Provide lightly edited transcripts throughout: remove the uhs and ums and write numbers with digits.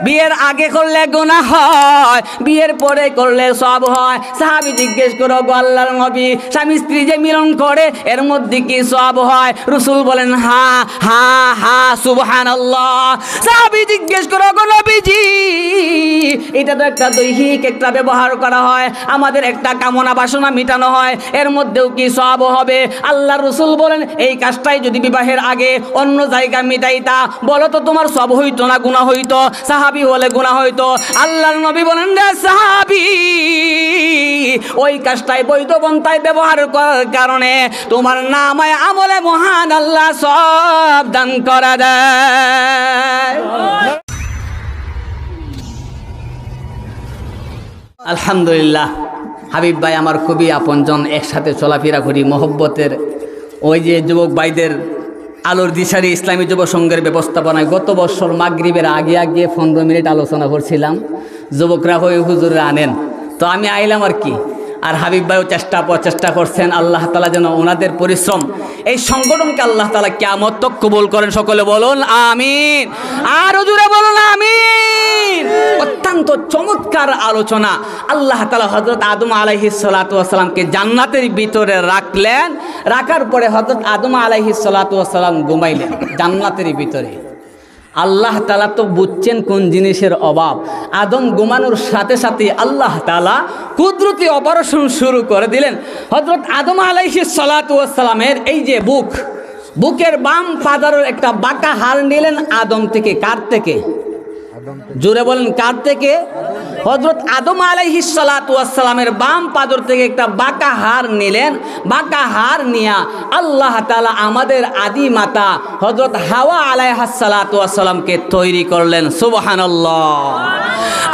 বিয়ের আগে করলে গুনাহ হয়, বিয়ের পরে করলে সওয়াব হয়। সাহাবী জিজ্ঞেস করো গো আল্লাহর নবী, স্বামী স্ত্রী যে মিলন করে এর মধ্যে কি সওয়াব হয়? রাসূল বলেন হা হা হা সুবহানাল্লাহ। সাহাবী জিজ্ঞেস করো গো নবীজি, এটা তো একটা দৈহিক একটা ব্যবহার করা হয়, আমাদের একটা কামনা বাসনা মিটানো হয়, এর মধ্যেও কি সওয়াব হবে? আল্লাহর রাসূল বলেন এই কাজটাই যদি বিবাহের আগে অন্য জায়গা মিটাইতা, বলো তো তোমার সওয়াব হইতো না গুনাহ হইতো? সাহাবী হলে গুনাহ হইতো। আল্লাহর নবী বলেন রে সাহাবী, ওই কাজটাই বৈধ পন্থায় ব্যবহার করার কারণে তোমার নামায় আমলে মহান আল্লাহ সওয়াব দান করে দেয়। আলহামদুলিল্লাহ, হাবিব ভাই আমার খুবই আপনজন, একসাথে চলাফেরা করি, মহব্বতের। ওই যে যুবক ভাইদের আলোর দিশারি ইসলামী যুব সংঘের ব্যবস্থাপনায় গত বছর মাগরিবের আগে 15 মিনিট আলোচনা করছিলাম। যুবকরা হয়ে হুজুরে আনেন, তো আমি আইলাম আর কি। আর হাবিব ভাইও প্রচেষ্টা করছেন, আল্লাহ তাআলা যেন ওনাদের পরিশ্রম, এই সংগঠনকে আল্লাহ তাআলা কিয়ামত তক কবুল করেন। সকলে বলুন আমিন, আর হুজুরে বলুন আমিন। অত্যন্ত চমৎকার আলোচনা। আল্লাহ তাআলা হযরত আদম আলাইহিস সালাতু ওয়াস সালামকে জান্নাতের ভিতরে রাখলেন, রাখার পরে হযরত আদম আলাইহিস সালাতু ওয়াস সালাম ঘুমাইলেন জান্নাতের ভিতরে। আল্লাহ তাআলা তো বুঝছেন কোন জিনিসের অভাব। আদম ঘুমানোর সাথে সাথে আল্লাহ তাআলা কুদরতি অপারেশন শুরু করে দিলেন। হযরত আদম আলাইহিস সালাতু ওয়াস সালামের এই যে বুকের বাম পাজারের একটা বাঁকা হাড় নিলেন আদম থেকে। কার থেকে? জোরে বলেন কার থেকে? হযরত আদম আলাইহিস সালাতু ওয়াস সালামের বাম পাজর থেকে একটা বাঁকা হাড় নিলেন। বাঁকা হাড় নিয়া আল্লাহ তাআলা আমাদের আদি মাতা হযরত হাওয়া আলাইহাস সালাতু ওয়াস সালামকে তৈরি করলেন। সুবহানাল্লাহ।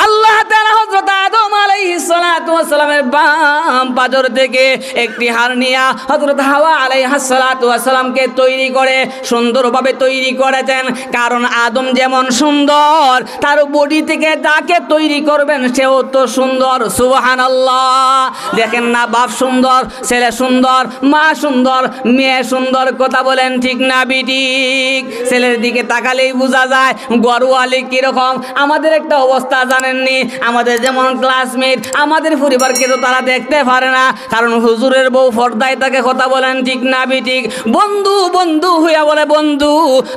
আল্লাহ তাআলা হযরত আদম আলাইহিস সালাতু ওয়াস সালামের বাম পাজর থেকে একটি হাড় নিয়া হযরত হাওয়া আলাইহাস সালাতু ওয়াস সালামকে তৈরি করে সুন্দরভাবে তৈরি করেছেন। কারণ আদম যেমন সুন্দর, তার বডি থেকে তাকে তৈরি করবেন সেও তো সুন্দর। সুবহানাল্লাহ। দেখেন না, বাপ সুন্দর, ছেলে সুন্দর, মা সুন্দর, মেয়ে সুন্দর, কথা বলেন ঠিক না বিঠিক? ছেলের দিকে তাকালেই বোঝা যায় গরওয়ালি কিরকম। আমাদের একটা অবস্থা জানেননি, আমাদের যেমন ক্লাসমেট, আমাদের পরিবারকে তো তারা দেখতে পারে না, কারণ হুজুরের বউ পর্দায় তাকে, কথা বলেন ঠিক না বিঠিক? বন্ধু বন্ধু হইয়া বলে, বন্ধু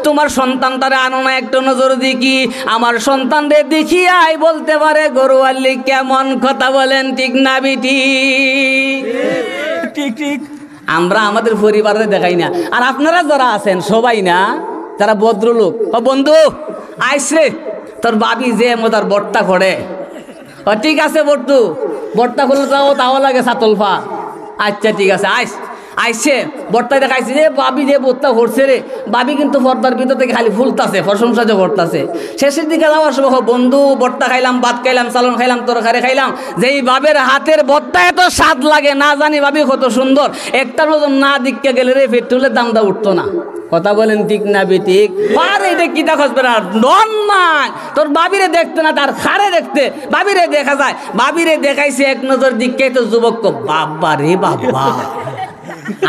তোমার সন্তানটারে আনো না একটু নজর দেখি। আমার সন্তানদের দেখিয়াই বলতে পারে গরুয়ালি কেমন, কথা বলেন ঠিক না বিঠিক? ঠিক ঠিক। আমরা আমাদের পরিবারে দেখাই না। আর আপনারা যারা আছেন সবাই না, যারা ভদ্রলোক, বন্ধু আইস রে, তোর বাবি যে মোদার বট্টা করে। ঠিক আছে বট্টু, বট্টা করলে তাও লাগে সাতলফা। আচ্ছা ঠিক আছে, আইসে বর্তায় দেখাইছে যে বাবি যে বোত্তা করছে রে, বাবি কিন্তু পর্দার ভিতর থেকে খালি ফুলতাছে, প্রশংসা যে করতেছে। শেষের দিকে যাওয়ার সময় বন্ধু বর্তা খাইলাম, ভাত খাইলাম, চালন খাইলাম, তরকারি খাইলাম, যেই বাবের হাতের বর্তা এত স্বাদ লাগে না জানি বাবি কত সুন্দর, একটা নজর না দিককে গেলে রে পেট্রোলের দামটা উঠতো না। কথা বলেন ঠিক না বেঠিক? আর এটা কি দেখবে না, ডন মান তোর বাবিরে দেখতে না, তার খারে দেখতে বাবিরে দেখা যায়। বাবিরে দেখাইছে এক নজর দিককে, তো যুবক বাবা রে বাবা,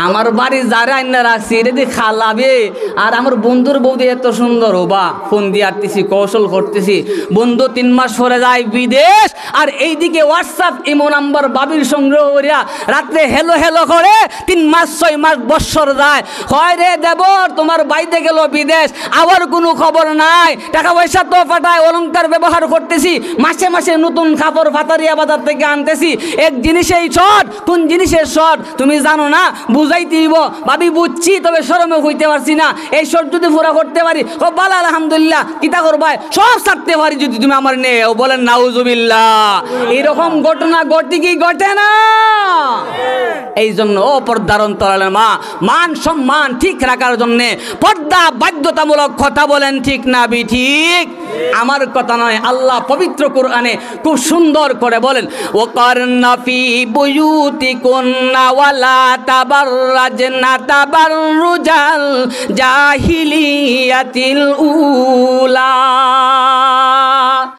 আমার বাড়ি যারা আইনা রাখছি এটা দিয়ে খালাবে। আর আমার বন্ধুর বৌদি এত সুন্দর, ও বা ফোন দিয়ে আটতেছি, কৌশল করতেছি। বন্ধু 3 মাস পরে যায় বিদেশ, আর এইদিকে হোয়াটসঅ্যাপ ইমো নাম্বার বাবির সংগ্রহ করিয়া রাত্রে হেলো হেলো করে 3 মাস 6 মাস বৎসর যায়। হয় রে দেবর তোমার বাইতে গেল বিদেশ, আবার কোনো খবর নাই, টাকা পয়সা তো পাঠায়, অলংকার ব্যবহার করতেছি, মাসে মাসে নতুন কাপড় ফাতারিয়া বাজার থেকে আনতেছি। এক জিনিসেই শর্ট, কোন জিনিসের শর্ট তুমি জানো না? বুঝাইতে দিব ভাবি, বুঝছি, তবে শরমে হইতে পারছি না। এই শর্ট যদি পুরা করতে পারি, ও বালা আলহামদুলিল্লাহ, কিতা করবাই সব ছাড়তে পারি যদি তুমি আমার নেও। বলেন নাউজুবিল্লাহ। এরকম ঘটনা ঘটে কি ঘটে না? এই জন্য ও পর্দার অন্তরালের মা, মান সম্মান ঠিক রাখার জন্যে পর্দা বাধ্যতামূলক। কথা বলেন ঠিক না বিঠিক? আমার কথা নয়, আল্লাহ পবিত্র কোরআনে খুব সুন্দর করে বলেন, ওয়াকারনা ফি বুয়ুতিকুন্না ওয়ালা তাবাররাজনা তাবাররুজাল জাহিলিয়াতিল উলা।